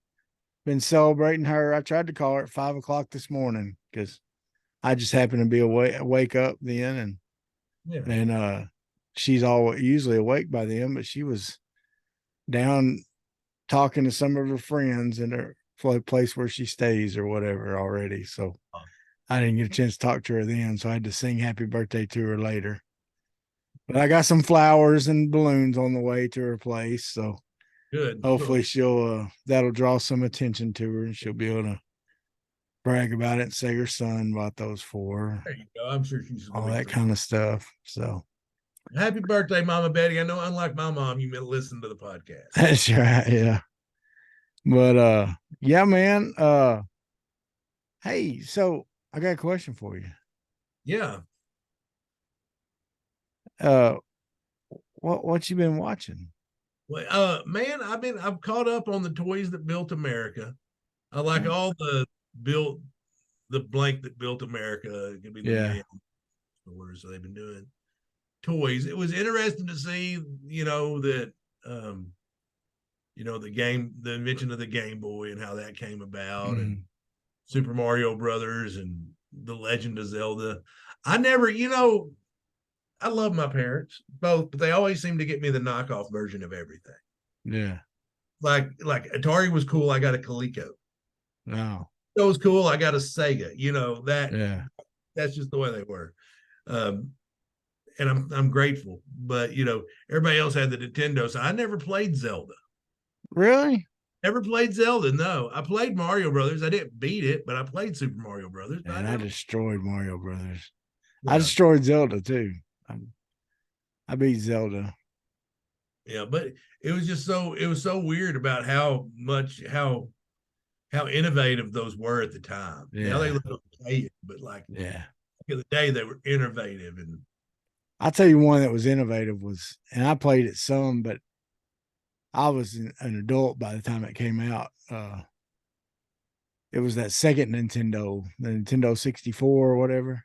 been celebrating her. I tried to call her at 5:00 this morning because I just happened to be wake up then, and she's usually awake by then, but she was down talking to some of her friends in her place where she stays or whatever already. So I didn't get a chance to talk to her then. So I had to sing happy birthday to her later. But I got some flowers and balloons on the way to her place. So Good. hopefully she'll that'll draw some attention to her and she'll be able to brag about it and say her son bought those for her, There you go. I'm sure she's all that kind of stuff. So happy birthday, Mama Betty. I know, unlike my mom, you listen to the podcast. that's right. Yeah. But yeah, man. Hey, so I got a question for you. Yeah. Uh what you been watching? Well, man, I've caught up on the toys that built America. I like all built the blank that built America. It could be the Yeah. stores they've been doing toys. It was interesting to see, that the invention of the Game Boy and how that came about, and Super Mario Brothers and the Legend of Zelda. I never, I love my parents both, but they always seem to get me the knockoff version of everything. Yeah. Like Atari was cool. I got a Coleco. No. It was cool. I got a Sega. Yeah. That's just the way they were. And I'm grateful. But everybody else had the Nintendo, so I never played Zelda. Really? Never played Zelda. No, I played Mario Brothers. I didn't beat it, but I played Super Mario Brothers. And I destroyed Mario Brothers. Yeah. I destroyed Zelda too. I beat Zelda. Yeah, but it was so weird about how innovative those were at the time. Yeah. Now they look okay, but back in the day they were innovative. And I'll tell you one that was innovative was, and I played it some, but I was an adult by the time it came out. It was that second Nintendo, the Nintendo 64 or whatever.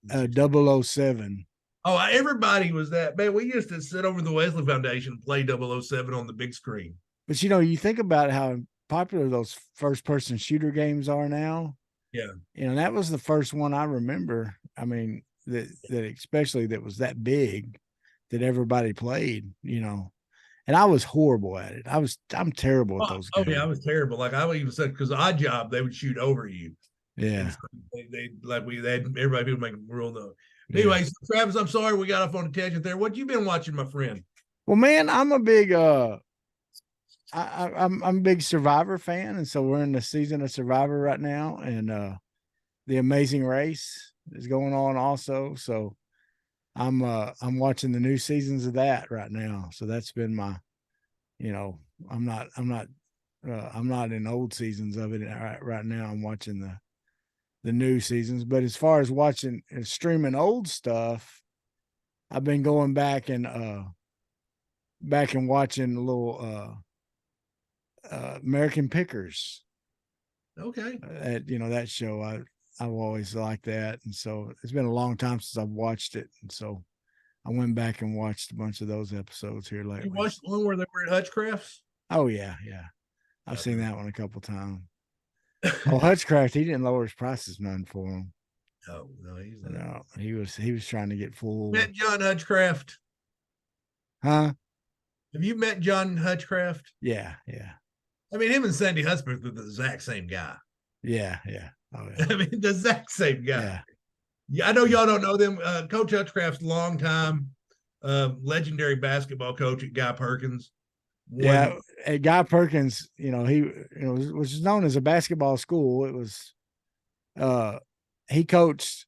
007. Oh, everybody was that. Man, we used to sit over the Wesley Foundation and play 007 on the big screen. But you think about how popular those first person shooter games are now. Yeah. That was the first one I remember. I mean, that especially that was that big that everybody played, and I was horrible at it. I'm terrible at those games. Oh yeah, I was terrible. Like I would even say, because Odd Job, they would shoot over you. Yeah. So everybody would make real no. Anyway, so Travis, I'm sorry we got off on a tangent there. What you been watching, my friend? Well, man, I'm a big I'm a big Survivor fan, and so we're in the season of Survivor right now, and The Amazing Race is going on also. So I'm watching the new seasons of that right now. So that's been my, I'm not in old seasons of it right now. I'm watching the new seasons. But as far as watching and streaming old stuff, I've been going back and watching a little American Pickers. Okay. That show I've always liked that, and so it's been a long time since I've watched it, and so I went back and watched a bunch of those episodes here lately. You watched the one where they were at Hutchcrafts? Oh yeah. I've seen that one a couple times. Oh, Hutchcraft, he didn't lower his prices none for him. Oh no, he was trying to get full. Met John Hutchcraft? Huh? Have you met John Hutchcraft? Yeah. I mean, him and Sandy Hutchcraft are the exact same guy. Yeah. Oh yeah. I mean, the exact same guy. Yeah. I know y'all don't know them. Coach Hutchcraft's longtime legendary basketball coach at Guy Perkins. Yeah, at Guy Perkins, he which is known as a basketball school. It was he coached,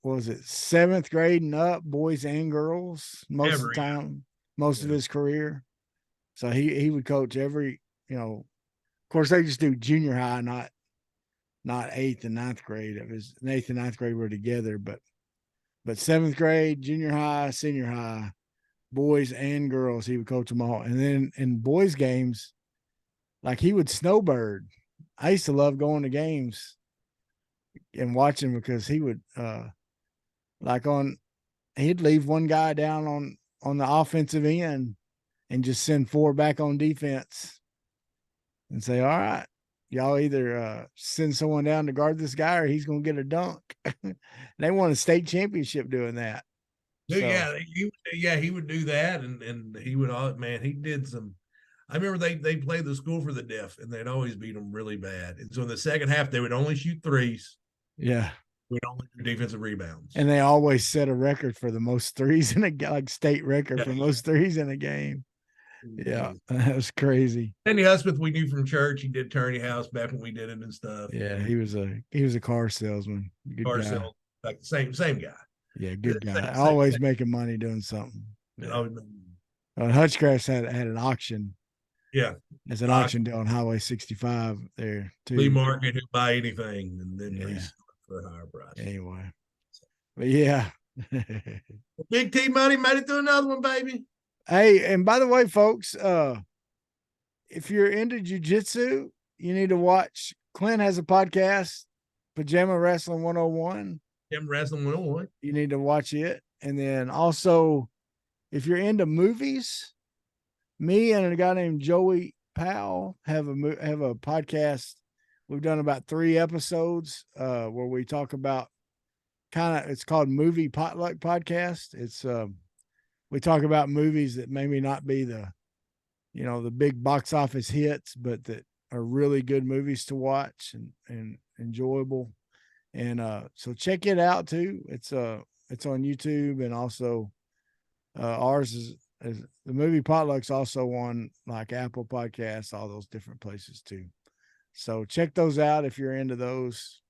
what was it, 7th grade and up, boys and girls, most of the time, most of his career. So he would coach every, of course they just do junior high, not 8th and 9th grade. It was 8th and 9th grade were together, but 7th grade, junior high, senior high, boys and girls, he would coach them all. And then in boys games, like he would snowbird. I used to love going to games and watching because he would he'd leave one guy down on the offensive end and just send 4 back on defense and say, all right, y'all either send someone down to guard this guy or he's going to get a dunk. They won a state championship doing that. So. Yeah, he would do that, and he would. Man, he did some. I remember they played the School for the Deaf, and they'd always beat them really bad. And so in the second half, they would only shoot threes. Yeah. We'd only do defensive rebounds. And they always set a record for the most threes in a like state record for most threes in a game. Yeah, that was crazy. Andy Husband, we knew from church. He did Turney House back when we did it and stuff. Yeah, he was a car salesman. Good car guy. salesman, like the same guy. Yeah, good guy. Same Always guy. making money doing something. Yeah. Hutchcraft had an auction. Yeah, there's an auction deal on Highway 65 there too. Lee Market who buy anything and then resell it for a higher price. Anyway, but yeah. Big T Money made it to another one, baby. Hey, and by the way, folks, if you're into jiu-jitsu, you need to watch. Clint has a podcast, Pajama Wrestling 101. Pajama Wrestling 101. You need to watch it. And then also, if you're into movies, me and a guy named Joey Powell have a podcast. We've done about 3 episodes where we talk about it's called Movie Potluck Podcast. It's we talk about movies that maybe not be the big box office hits, but that are really good movies to watch and enjoyable. And so check it out too. It's on YouTube, and also ours is the Movie Potluck's also on like Apple Podcasts, all those different places too. So check those out if you're into those.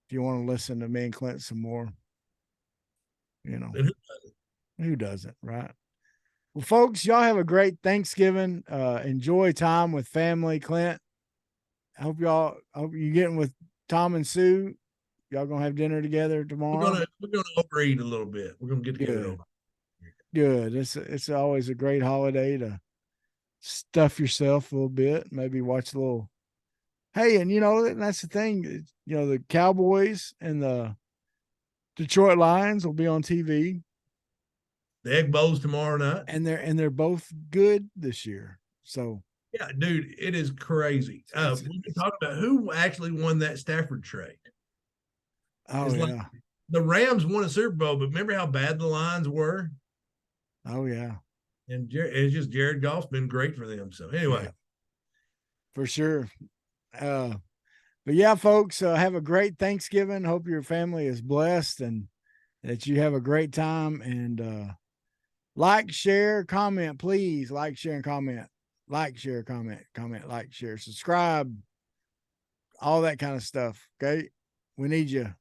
If you want to listen to me and Clint some more, who doesn't, right? Well, folks, y'all have a great Thanksgiving. Enjoy time with family. Clint, I hope you're getting with Tom and Sue. Y'all gonna have dinner together tomorrow? We're gonna overeat a little bit. We're gonna get together. Good. It's always a great holiday to stuff yourself a little bit. Maybe watch a little. Hey, and that's the thing. The Cowboys and the Detroit Lions will be on TV. The Egg Bowl's tomorrow night, and they're both good this year. So yeah, dude, it is crazy. We've been talking about who actually won that Stafford trade. Oh it's yeah, the Rams won a Super Bowl, but remember how bad the Lions were? Oh yeah, and it's just Jared Goff's been great for them. So anyway, for sure. But yeah, folks, have a great Thanksgiving. Hope your family is blessed and that you have a great time. And like, share, comment, please. Like, share, and comment. Like, share, comment, like, share, subscribe, all that kind of stuff. Okay, we need you.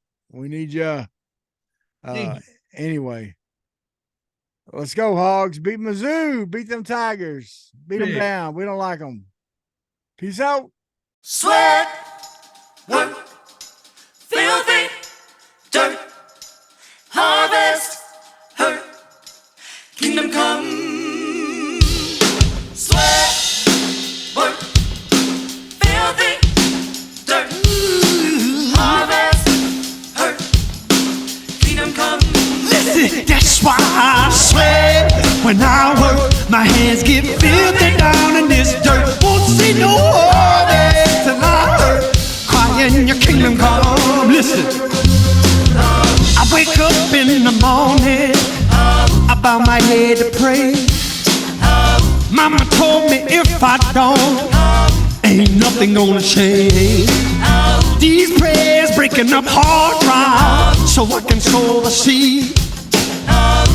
Anyway, let's go, Hogs. Beat Mizzou. Beat them Tigers. Beat them down. We don't like them. Peace out. Sweat, work, filthy, dirt, harvest, hurt, kingdom come. Sweat, work, filthy, dirt, harvest, hurt, kingdom come. Listen, that's why I sweat when I work. My hands get filthy down in this dirt. Won't see no harvest till I hurt. Crying your kingdom come. Listen, I wake up in the morning, I bow my head to pray. Mama told me if I don't, ain't nothing gonna change. These prayers breaking up hard ground so I can sow the seed.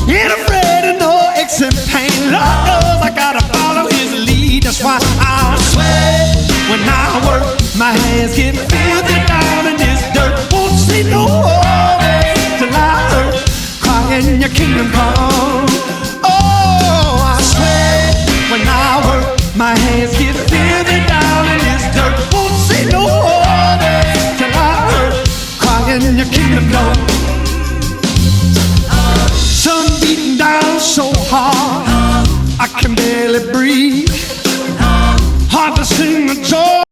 Ain't afraid of no aches and pain. Lord knows I gotta follow his lead. That's why I sweat when I work. My hands get filthy down in this dirt. Won't see no harvest till I hurt. Crying your kingdom come. Oh, I sweat when I work. My hands get filthy down in this dirt. Won't see no harvest till I hurt. Crying your kingdom come. Sun beating down so hard I can barely breathe. Hard to sing the joy.